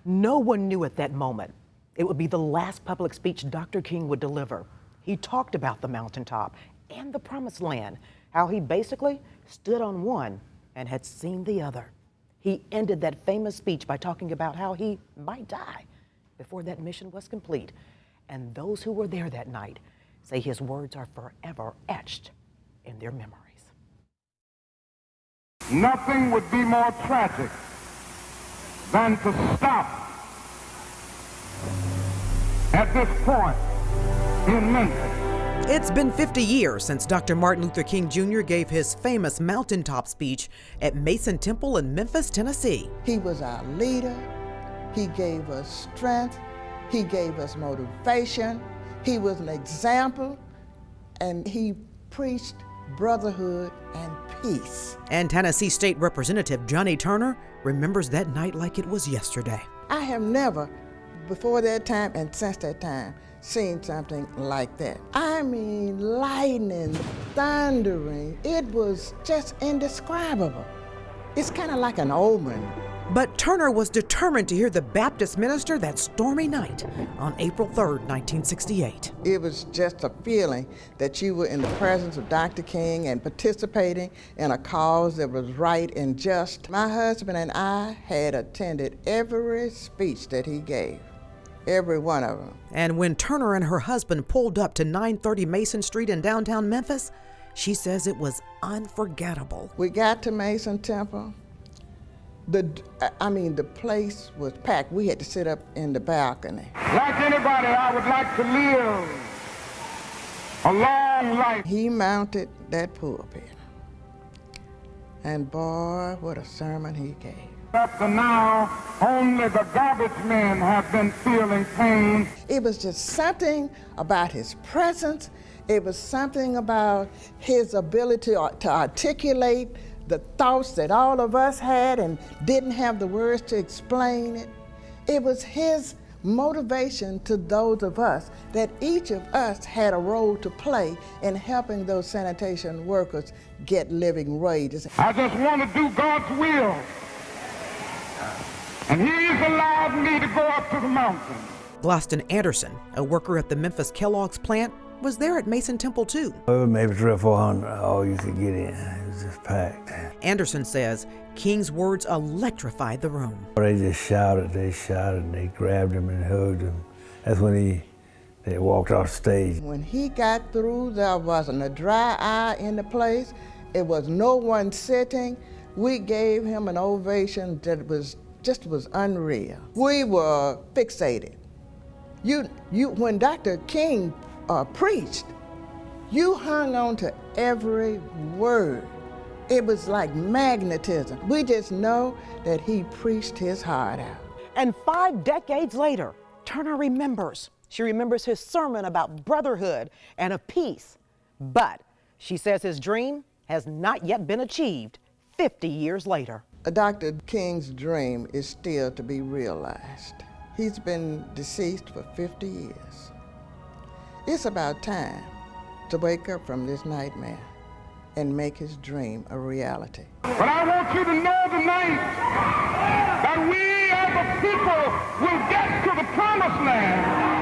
No one knew at that moment it would be the last public speech Dr. King would deliver. He talked about the mountaintop and the promised land, how he basically stood on one and had seen the other. He ended that famous speech by talking about how he might die before that mission was complete. And those who were there that night say his words are forever etched in their memories. Nothing would be more tragic than to stop at this point in Memphis. It's been 50 years since Dr. Martin Luther King Jr. gave his famous mountaintop speech at Mason Temple in Memphis, Tennessee. He was our leader. He gave us strength. He gave us motivation. He was an example, and he preached brotherhood and peace. And Tennessee State Representative Johnny Turner remembers that night like it was yesterday. I have never, before that time and since that time, seen something like that. I mean, lightning, thundering, it was just indescribable. It's kind of like an omen. But Turner was determined to hear the Baptist minister that stormy night on April 3rd, 1968. It was just a feeling that you were in the presence of Dr. King and participating in a cause that was right and just. My husband and I had attended every speech that he gave, every one of them. And when Turner and her husband pulled up to 930 Mason Street in downtown Memphis, she says it was unforgettable. We got to Mason Temple. The place was packed. We had to sit up in the balcony. Like anybody, I would like to live a long life. He mounted that pulpit, and boy, what a sermon he gave. Up to now, only the garbage men have been feeling pain. It was just something about his presence. It was something about his ability to articulate the thoughts that all of us had and didn't have the words to explain it. It was his motivation to those of us that each of us had a role to play in helping those sanitation workers get living wages. I just want to do God's will. And he's allowed me to go up to the mountain. Gloston Anderson, a worker at the Memphis Kellogg's plant, was there at Mason Temple too. Maybe 300 or 400, all you could get in. It was just packed. Anderson says King's words electrified the room. They just shouted, and they grabbed him and hugged him. That's when they walked off stage. When he got through, there wasn't a dry eye in the place. It was no one sitting. We gave him an ovation that was unreal. We were fixated. When Dr. King preached, you hung on to every word. It was like magnetism. We just know that he preached his heart out. And 5 decades later, Turner remembers. She remembers his sermon about brotherhood and of peace. But she says his dream has not yet been achieved 50 years later. Dr. King's dream is still to be realized. He's been deceased for 50 years. It's about time to wake up from this nightmare and make his dream a reality. But I want you to know tonight that we as a people will get to the promised land.